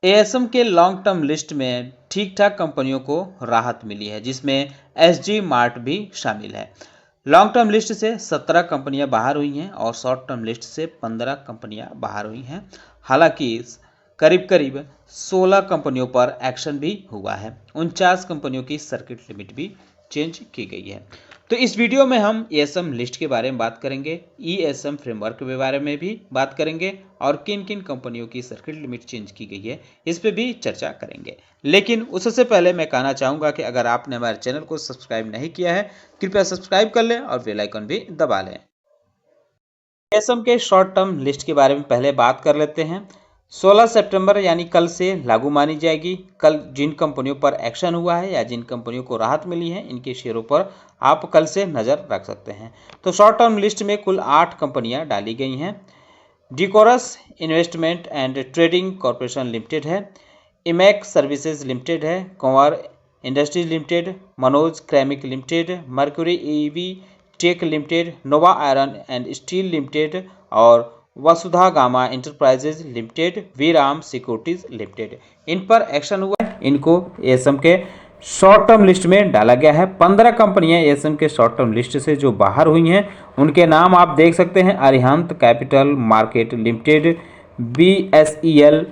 ASM के long term list में ठीक ठाक कंपनियों को राहत मिली है, जिसमें एसजी मार्ट भी शामिल है। लॉन्ग टर्म लिस्ट से 17 कंपनियां बाहर हुई हैं और शॉर्ट टर्म लिस्ट से 15 कंपनियां बाहर हुई हैं। हालांकि करीब करीब 16 कंपनियों पर एक्शन भी हुआ है। 49 कंपनियों की सर्किट लिमिट भी चेंज की गई है। तो इस वीडियो में हम एएसएम लिस्ट के बारे में बात करेंगे, ईएसएम फ्रेमवर्क के बारे में भी बात करेंगे और किन किन कंपनियों की सर्किट लिमिट चेंज की गई है इस पे भी चर्चा करेंगे। लेकिन उससे पहले मैं कहना चाहूँगा कि अगर आपने हमारे चैनल को सब्सक्राइब नहीं किया है, कृपया सब्सक्राइब कर लें और बेल आइकन भी दबा लें। एएसएम के शॉर्ट टर्म लिस्ट के बारे में पहले बात कर लेते हैं। 16 सितंबर यानी कल से लागू मानी जाएगी। कल जिन कंपनियों पर एक्शन हुआ है या जिन कंपनियों को राहत मिली है, इनके शेयरों पर आप कल से नज़र रख सकते हैं। तो शॉर्ट टर्म लिस्ट में कुल 8 कंपनियां डाली गई हैं। Decorous Investment and Trading Corporation Limited है, इमैक सर्विसेज लिमिटेड है, Kanwar Industries Limited, Manoj Ceramic Limited, Mercury EV Tech Limited, Nova Iron and Steel Limited और वसुधा गामा इंटरप्राइजेज लिमिटेड, वीराम सिक्योरिटीज लिमिटेड। इन पर एक्शन हुआ है, इनको एएसएम के शॉर्ट टर्म लिस्ट में डाला गया है। 15 कंपनियां एएसएम के शॉर्ट टर्म लिस्ट से जो बाहर हुई हैं, उनके नाम आप देख सकते हैं। Arihant Capital Market Limited, BSEL,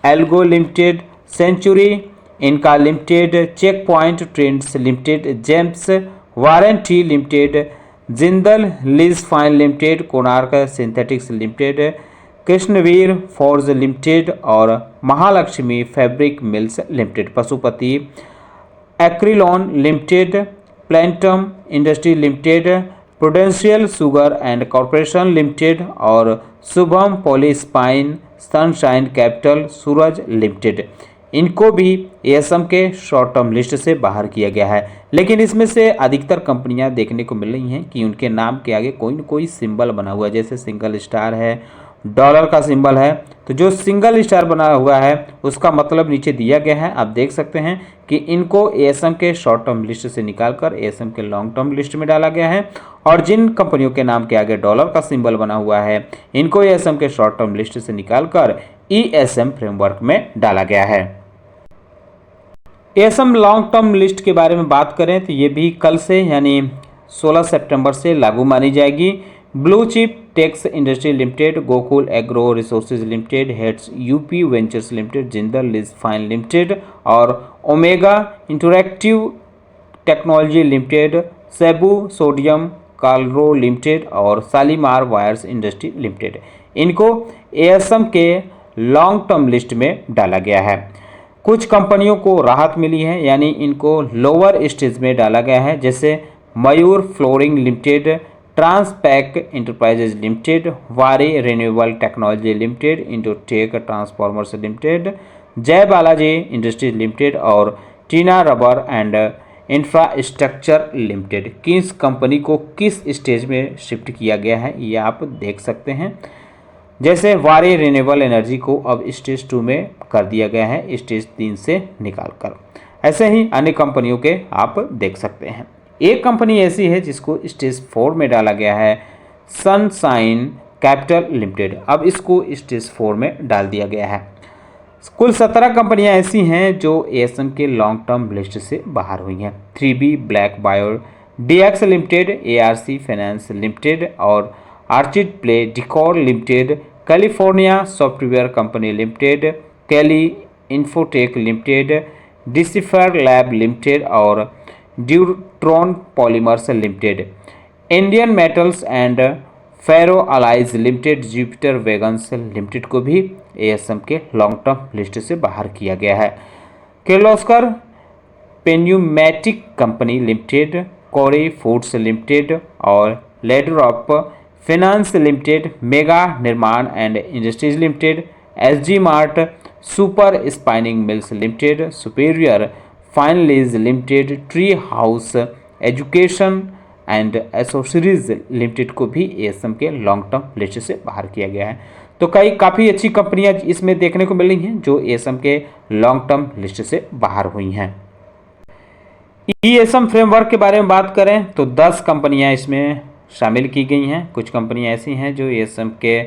Algo Limited, Century Enka Limited, Check Point Trends Limited, James Warranty Limited, Jindal Lease Fine Limited, Konark Synthetics Limited, Krishnavir Forge Limited और Mahalaxmi Fabric Mills Limited, Pashupati Acrylon Limited, प्लेंटम Industry Limited, Prudential Sugar and Corporation Limited और Shubham Polyspin Sunshine Capital Suraj Limited. इनको भी ASM के short term list से बाहर किया गया है। लेकिन इसमें से अधिकतर कंपनियां देखने को मिल रही हैं कि उनके नाम के आगे कोई न कोई सिंबल बना हुआ है, जैसे सिंगल स्टार है, डॉलर का सिंबल है। तो जो सिंगल स्टार बना हुआ है उसका मतलब नीचे दिया गया है। आप देख सकते हैं कि इनको एएसएम के शॉर्ट टर्म लिस्ट से निकालकर एएसएम के लॉन्ग टर्म लिस्ट में डाला गया है। और जिन कंपनियों के नाम के आगे डॉलर का सिंबल बना हुआ है, इनको एएसएम के शॉर्ट टर्म लिस्ट से निकालकर ईएसएम फ्रेमवर्क में डाला गया है। एएसएम लॉन्ग टर्म लिस्ट के बारे में बात करें तो ये भी कल से यानी 16 सितंबर से लागू मानी जाएगी। Blue Chip Tex Industry Limited, Gokul Agro Resources Limited, Heads UP Ventures Limited, Jindal Lease Fine Limited और ओमेगा इंटरैक्टिव टेक्नोलॉजी लिमिटेड, सेबू सोडियम कालरो लिमिटेड और शालीमार वायर्स इंडस्ट्री लिमिटेड। इनको एएसएम के लॉन्ग टर्म लिस्ट में डाला गया है। कुछ कंपनियों को राहत मिली है, यानी इनको लोअर स्टेज में डाला गया है, जैसे मयूर फ्लोरिंग लिमिटेड, ट्रांसपैक इंटरप्राइजेज लिमिटेड, वारी renewable technology limited, Indotech transformers limited, जय बालाजी इंडस्ट्रीज लिमिटेड और टीना रबर एंड इंफ्रास्ट्रक्चर लिमिटेड। किस कंपनी को किस स्टेज में शिफ्ट किया गया है ये आप देख सकते हैं। जैसे वारी रिन्यूएबल एनर्जी को अब स्टेज 2 में कर दिया गया है, स्टेज 3 से निकालकर। ऐसे ही अन्य कंपनियों के आप देख सकते हैं। एक कंपनी ऐसी है जिसको स्टेज 4 में डाला गया है, सनशाइन कैपिटल लिमिटेड। अब इसको स्टेज 4 में डाल दिया गया है। कुल 17 कंपनियां ऐसी हैं जो एएसएम के लॉन्ग टर्म लिस्ट से बाहर हुई हैं। 3B Black Bio, DX Limited, ARC Finance Limited और Orchid Ply Decor Limited, California Software Company Limited, कैली Infotech Limited, Decipher Lab Limited और ड्यूट्रॉन Polymers Limited, Indian Metals and Ferro Alloys Limited, Jupiter Wagons Limited को भी ASM के long term list से बाहर किया गया है। किर्लोस्कर पेन्यूमेटिक कंपनी लिमिटेड, कोरी फूड्स लिमिटेड और Ladder of Finance Limited, Mega Nirman and Industries Limited, SG Mart Super Spinning Mills Limited, Superior Finlease Limited, Tree House Education and Accessories Limited को भी ASM के लॉन्ग टर्म लिस्ट से बाहर किया गया है। तो काफ़ी अच्छी कंपनियां इसमें देखने को मिल रही हैं जो एएसएम के लॉन्ग टर्म लिस्ट से बाहर हुई हैं। ईएसएम फ्रेमवर्क के बारे में बात करें तो 10 कंपनियां इसमें शामिल की गई हैं। कुछ कंपनियां ऐसी हैं जो एएसएम के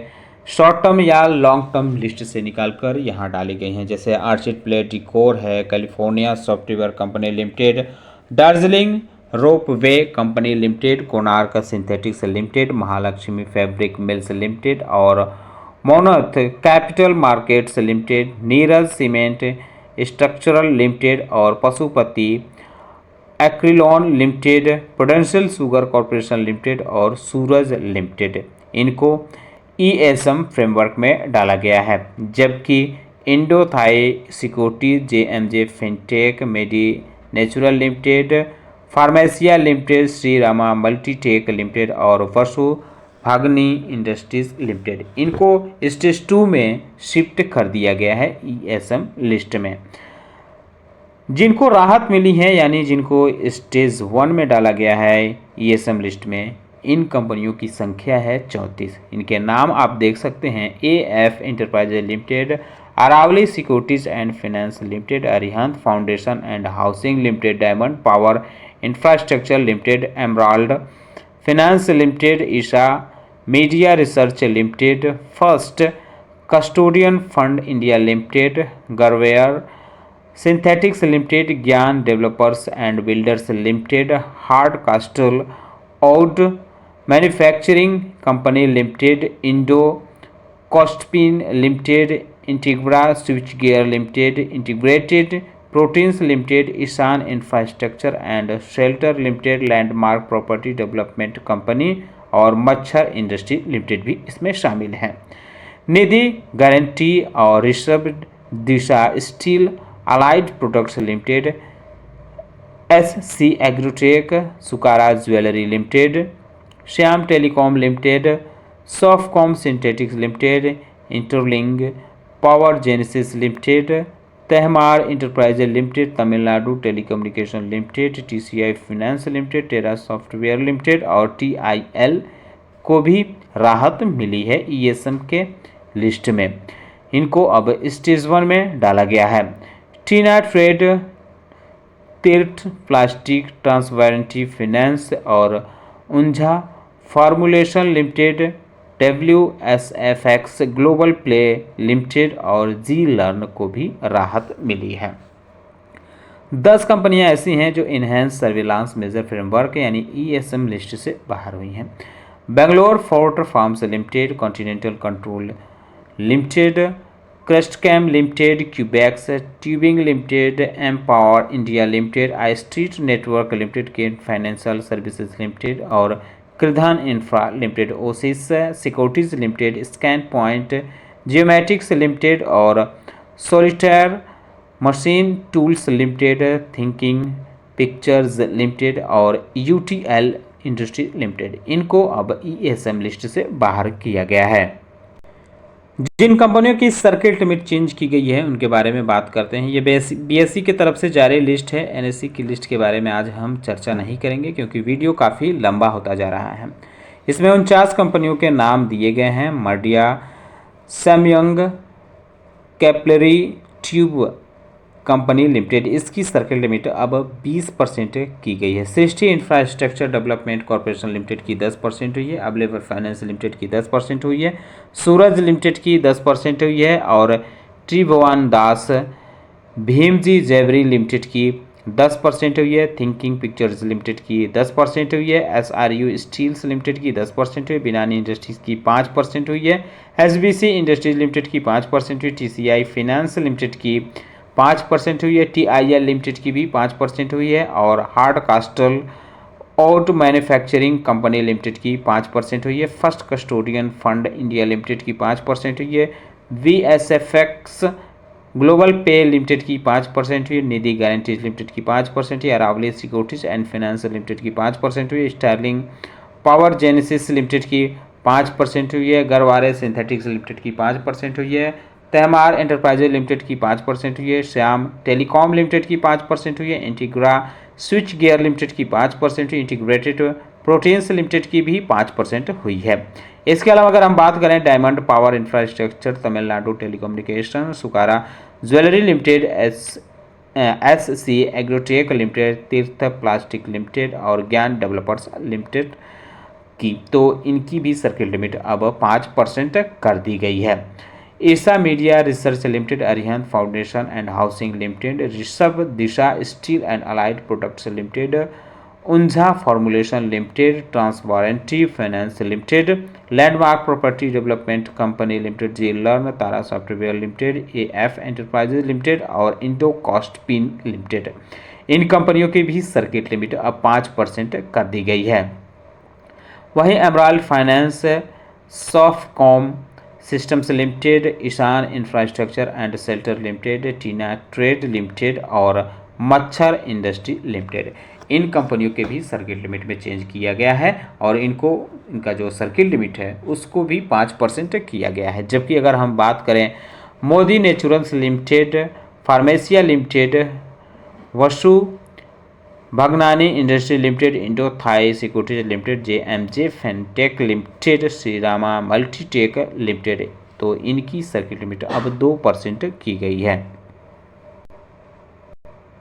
शॉर्ट टर्म या लॉन्ग टर्म लिस्ट से निकालकर यहाँ डाली गई हैं, जैसे आर्चिड प्ले डिकोर है, California Software Company Limited, Darjeeling Ropeway Company Limited, Konark Synthetics Limited, Mahalaxmi Fabric Mills Limited और मोनोथ Capital Markets Limited, Neeraj Cement Structural Limited और Pashupati Acrylon Limited, Prudential Sugar Corporation Limited और सूरज लिमिटेड। इनको ईएसएम फ्रेमवर्क में डाला गया है, जबकि Indo Thai Securities, JMJ Fintech, Medi Natural Limited, Pharmacia Limited, Shri Rama Multitech Limited और वसु भागनी इंडस्ट्रीज लिमिटेड, इनको स्टेज 2 में शिफ्ट कर दिया गया है ईएसएम लिस्ट में। जिनको राहत मिली है यानी जिनको स्टेज 1 में डाला गया है ईएसएम लिस्ट में, इन कंपनियों की संख्या है 34। इनके नाम आप देख सकते हैं: AF Enterprises Limited, Aravali securities and finance Limited, Arihant Foundation and Housing Limited, Diamond Power Infrastructure Limited, Emerald Finance Limited, Esha Media Research Limited, First Custodian Fund India Limited, Garware Synthetics Limited, Gyan Developers and Builders Limited, Hardcastle Waud Manufacturing Company Limited, Indo Cotspin Limited, Integra Switchgear Limited, Integrated Proteins Limited, Ishan infrastructure and shelter Limited, Landmark Property Development Company और Machhar industry limited भी इसमें शामिल हैं। Nidhi Guarantee और Rishabh Disha Steel Allied Products Limited, SC Agrotech, सुकारा Jewellery Limited, Shyam Telecom Limited, Softcom Synthetics Limited, Interlink Power Genesis Limited, तहमार Enterprise Limited, Tamil Nadu Telecommunication Limited, TCI Finance Limited, Terra Software Limited और TIL को भी राहत मिली है ईएसएम के लिस्ट में। इनको अब स्टेज 1 में डाला गया है। टीना ट्रेड, तीर्थ प्लास्टिक, ट्रांसपेरेंटी फाइनेंस और Unjha Formulation Limited, WSFX Global Play Limited और जी लर्न को भी राहत मिली है। 10 कंपनियां ऐसी हैं जो इनहेंस सर्विलांस मेजर फ्रेमवर्क यानी ईएसएम लिस्ट से बाहर हुई हैं। Bangalore Fort Farms Limited, Continental Control Limited, Crestchem Limited, Cubex Tubing Limited, Empower India Limited, I Street Network Limited, Ken Financial Services Limited और Kridhan Infra Limited, Oasis Securities Limited, Scan Point Geomatics Limited और Solitaire Machine Tools Limited, Thinking Pictures Limited और UTL Industry Limited, इनको अब ESM list से बाहर किया गया है। जिन कंपनियों की सर्किट लिमिट चेंज की गई है उनके बारे में बात करते हैं। ये बीएसई की तरफ से जारी लिस्ट है। एनएसई की लिस्ट के बारे में आज हम चर्चा नहीं करेंगे क्योंकि वीडियो काफ़ी लंबा होता जा रहा है। इसमें 49 कंपनियों के नाम दिए गए हैं। मर्डिया, सैमयंग, कैपलरी ट्यूब कंपनी लिमिटेड, इसकी सर्किट लिमिट अब 20% की गई है। सृष्टि इंफ्रास्ट्रक्चर डेवलपमेंट कॉर्पोरेशन लिमिटेड की 10% हुई है। अबलेवर फाइनेंस लिमिटेड की 10% हुई है। सूरज लिमिटेड की 10% हुई है और त्रिभुवन दास भीमजी जैवरी लिमिटेड की 10% हुई है। थिंकिंग पिक्चर्स लिमिटेड की 10% हुई है। एसआरयू स्टील्स लिमिटेड की 10% हुई। बिनानी इंडस्ट्रीज की 5% हुई है। एसबीसी इंडस्ट्रीज लिमिटेड की 5% हुई। टीसीआई फाइनेंस लिमिटेड की 5% हुई है। टीआईएल लिमिटेड की भी 5% हुई है और hard कास्टल Waud Manufacturing Company limited की 5% हुई है। First Custodian Fund India limited की 5% हुई है। वीएसएफएक्स ग्लोबल पे लिमिटेड की 5% हुई है। निधि गारंटीज लिमिटेड की 5% हुई है। Aravali securities and finance limited की 5% हुई है। स्टर्लिंग पावर जेनेसिस लिमिटेड की 5% हुई है। गरवारे सिंथेटिक्स लिमिटेड की 5% हुई है। तहमार एंटरप्राइजेज लिमिटेड की 5% हुई है। श्याम टेलीकॉम लिमिटेड की 5% हुई है। इंटीग्रा स्विच गियर लिमिटेड की 5% हुई। इंटीग्रेटेड प्रोटीन्स लिमिटेड की भी 5% हुई है। इसके अलावा अगर हम बात करें Diamond Power Infrastructure, Tamil Nadu Telecommunication, सुकारा Jewellery Limited, SC Agrotech Limited, Tirth Plastic Limited और ज्ञान डेवलपर्स लिमिटेड की, तो इनकी भी सर्किट लिमिट अब 5% कर दी गई है। Esha Media Research Limited, Arihant Foundation and Housing Limited, Rishabh Disha Steel and Allied Products Limited, Unjha Formulation Limited, Transwarranty Finance Limited, Landmark Property Development Company Limited, G Learn, Tara Software Limited, AF Enterprises Limited और Indo Cotspin Limited, इन कंपनियों की भी circuit limit अब 5% कर दी गई है। वहीं emerald finance, softcom systems limited, Ishan infrastructure and shelter limited, Tina trade limited और मच्छर इंडस्ट्री लिमिटेड, इन कंपनियों के भी सर्किट लिमिट में चेंज किया गया है और इनका जो सर्किट लिमिट है उसको भी 5% किया गया है। जबकि अगर हम बात करें Modi Naturals Limited, Pharmacia Limited, Vasu Bhagnani Industry Limited, Indo Thai Securities Limited, JMJ Fintech Limited, Shrirama Multitech Limited, तो इनकी सर्किट लिमिट अब 2% की गई है।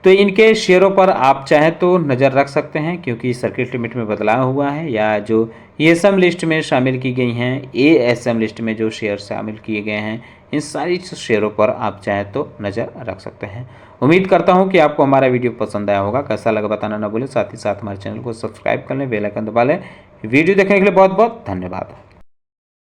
तो इनके शेयरों पर आप चाहें तो नज़र रख सकते हैं क्योंकि सर्किट लिमिट में बदलाव हुआ है, या जो एएसएम लिस्ट में शामिल की गई हैं, एएसएम लिस्ट में जो शेयर शामिल किए गए हैं, इन सारी शेयरों पर आप चाहें तो नज़र रख सकते हैं। उम्मीद करता हूं कि आपको हमारा वीडियो पसंद आया होगा। कैसा लगा बताना ना भूलें, साथ ही साथ हमारे चैनल को सब्सक्राइब कर लें, बेल आइकन दबा लें। वीडियो देखने के लिए बहुत बहुत धन्यवाद।